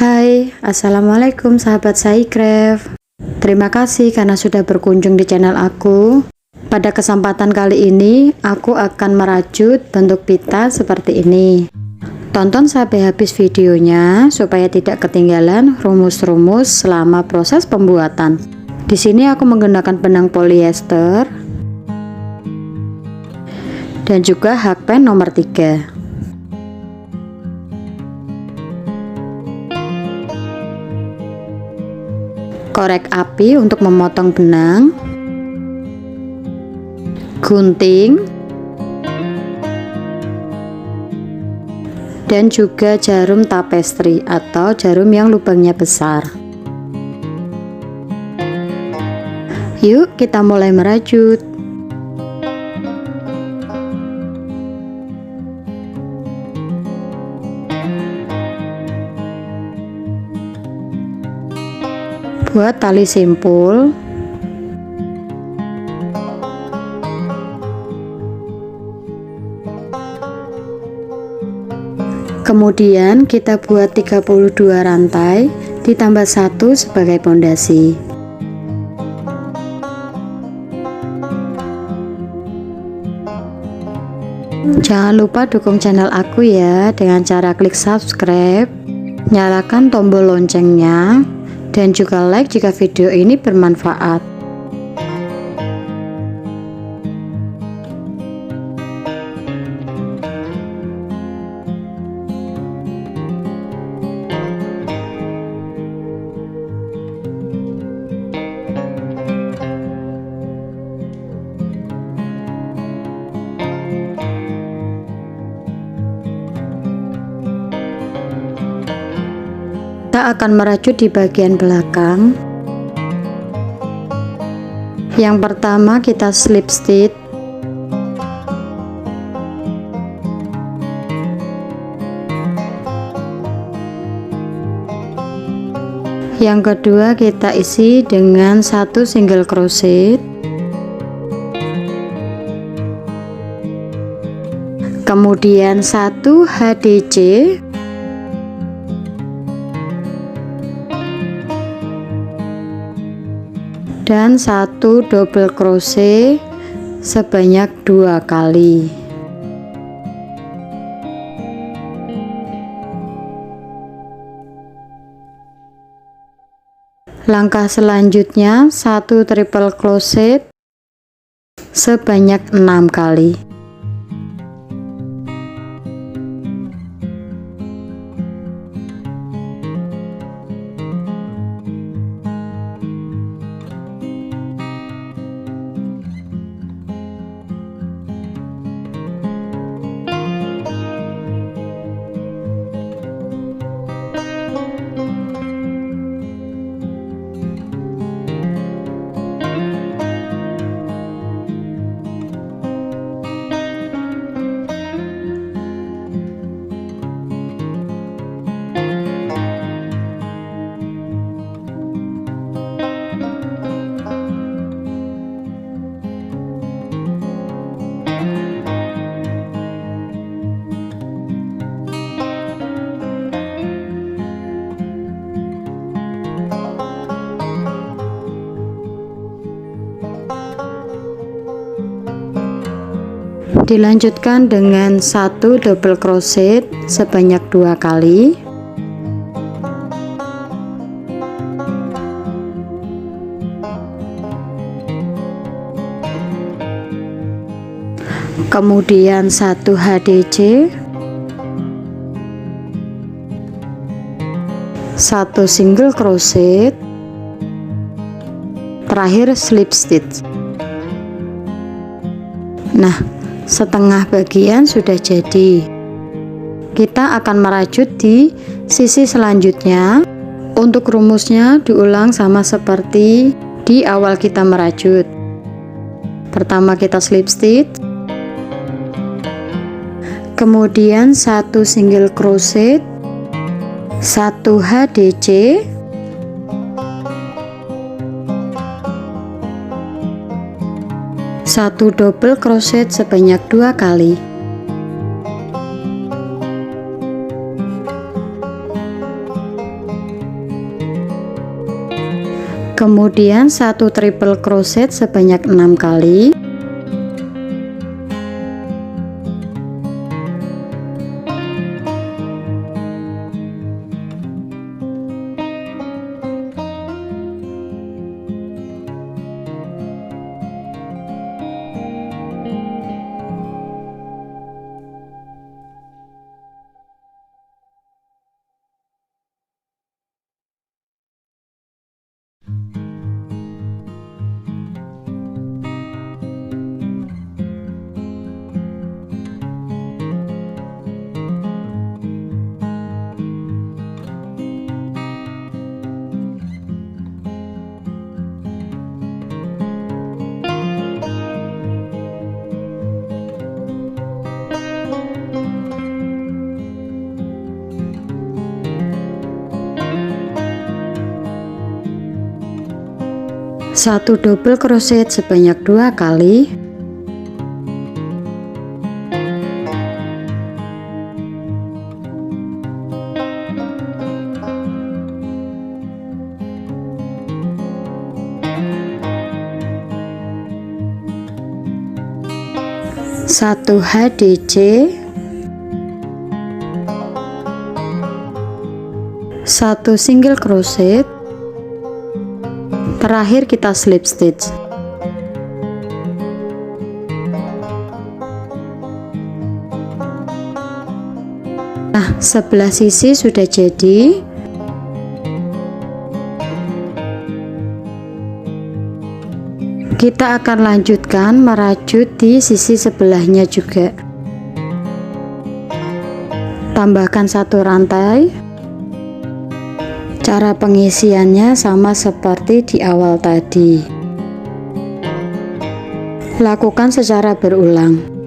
Hai, Assalamualaikum sahabat Saicraft. Terima kasih karena sudah berkunjung di channel aku. Pada kesempatan kali ini, aku akan merajut bentuk pita seperti ini. Tonton sampai habis videonya supaya tidak ketinggalan rumus-rumus selama proses pembuatan. Di sini aku menggunakan benang polyester dan juga hakpen nomor 3. Korek api untuk memotong benang, gunting, dan juga jarum tapestri atau jarum yang lubangnya besar. Yuk kita mulai merajut. Buat tali simpul, kemudian kita buat 32 rantai ditambah 1 sebagai pondasi. Jangan lupa dukung channel aku ya dengan cara klik subscribe, nyalakan tombol loncengnya, dan juga like jika video ini bermanfaat. Kita akan merajut di bagian belakang. Yang pertama kita slip stitch, yang kedua kita isi dengan 1 single crochet, kemudian 1 HDC, dan 1 double crochet sebanyak 2 kali. Langkah selanjutnya 1 triple crochet sebanyak 6 kali. Dilanjutkan dengan 1 double crochet sebanyak 2 kali, kemudian 1 HDC, 1 single crochet, terakhir slip stitch. Nah, setengah bagian sudah jadi. Kita akan merajut di sisi selanjutnya. Untuk rumusnya diulang sama seperti di awal kita merajut. Pertama kita slip stitch, kemudian 1 single crochet, 1 HDC, 1 double crochet sebanyak 2 kali. Kemudian satu triple crochet sebanyak 6 kali. Satu double crochet sebanyak 2 kali. Satu HDC, satu single crochet, terakhir kita slip stitch. Nah, sebelah sisi sudah jadi. Kita akan lanjutkan merajut di sisi sebelahnya juga. Tambahkan satu rantai. Cara pengisiannya sama seperti di awal tadi. Lakukan secara berulang.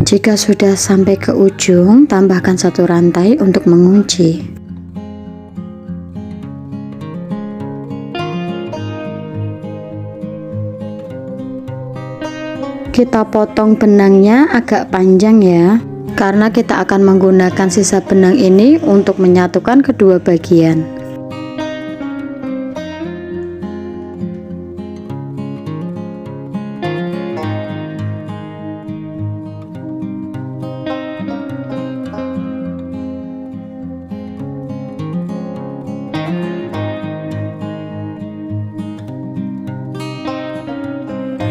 Jika sudah sampai ke ujung, tambahkan satu rantai untuk mengunci. Kita potong benangnya agak panjang ya, karena kita akan menggunakan sisa benang ini untuk menyatukan kedua bagian.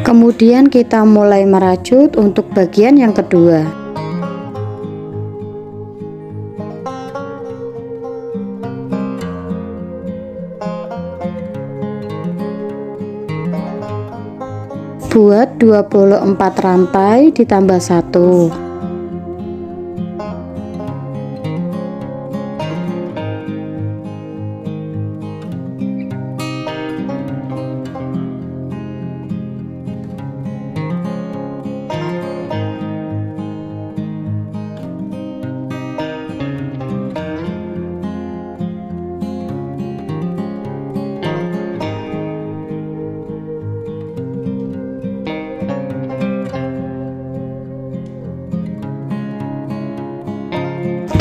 Kemudian kita mulai merajut untuk bagian yang kedua. Buat 24 rantai ditambah 1.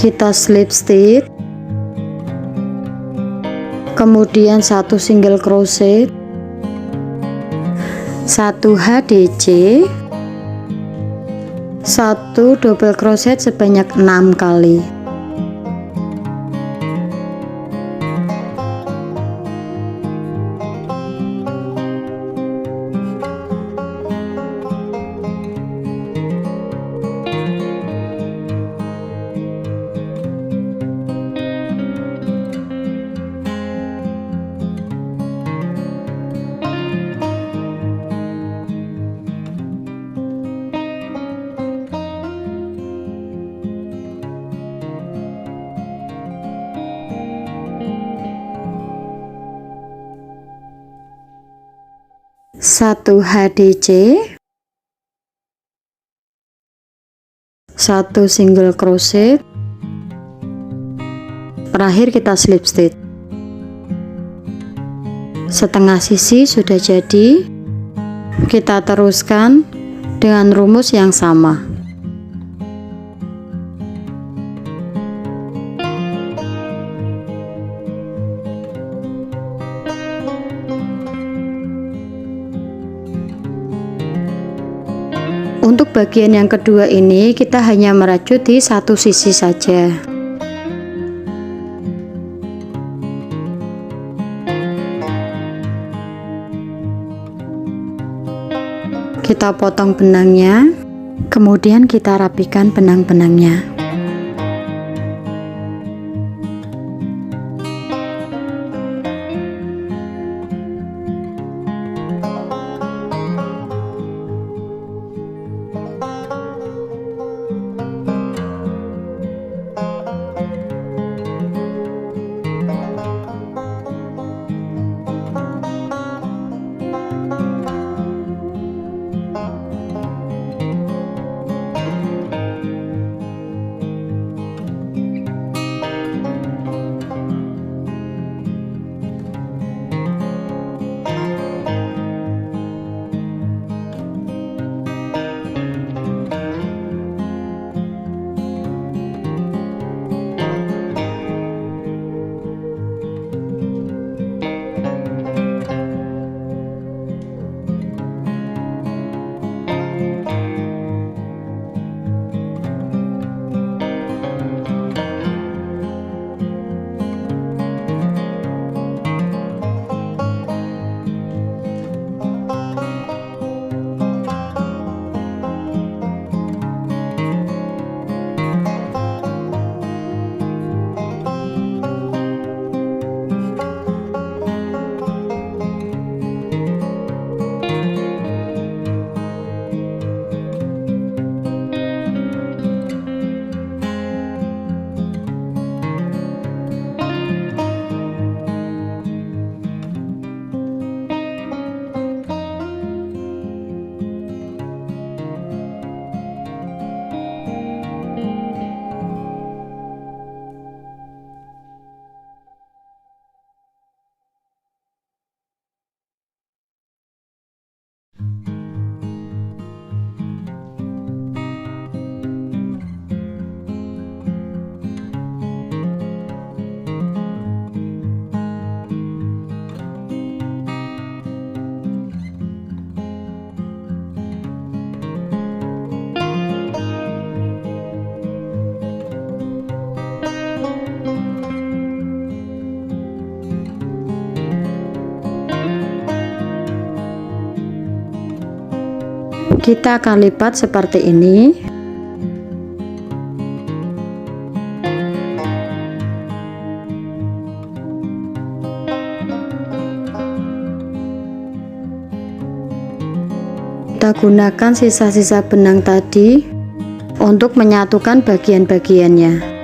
Kita slip stitch, kemudian satu single crochet, 1 HDC, 1 double crochet sebanyak 6 kali. Satu HDC, 1 single crochet, terakhir kita slip stitch. Setengah sisi sudah jadi, kita teruskan dengan rumus yang sama. Untuk bagian yang kedua ini kita hanya merajut di satu sisi saja. Kita potong benangnya, kemudian kita rapikan benang-benangnya. Kita akan lipat seperti ini. Kita gunakan sisa-sisa benang tadi untuk menyatukan bagian-bagiannya.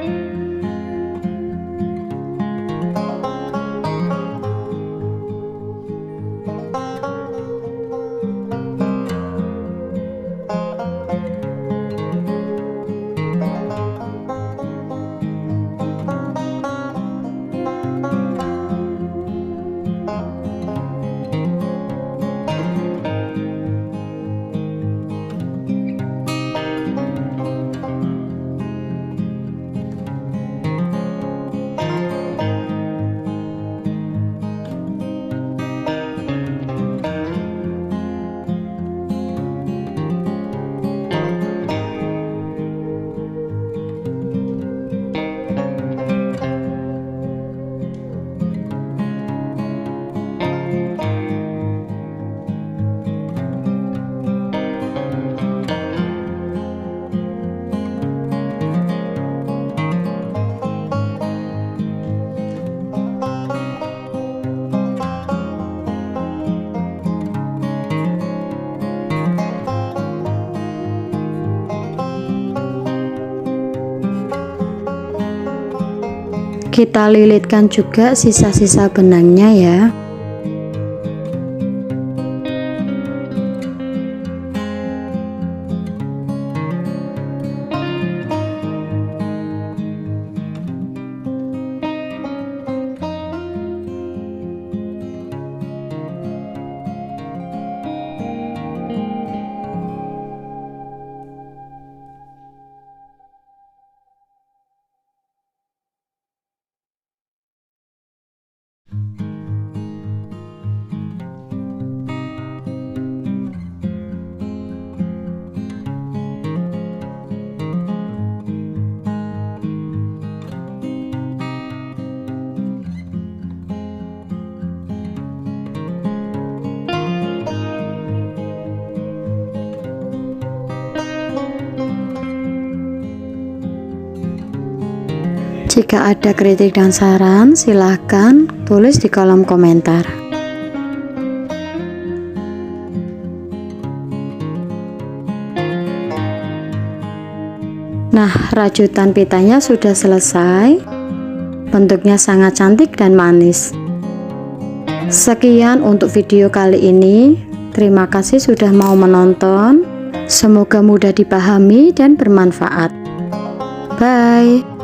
Kita lilitkan juga sisa-sisa benangnya ya. Jika ada kritik dan saran, silahkan tulis di kolom komentar. Nah, rajutan pitanya sudah selesai. Bentuknya sangat cantik dan manis. Sekian untuk video kali ini. Terima kasih sudah mau menonton. Semoga mudah dipahami dan bermanfaat. Bye.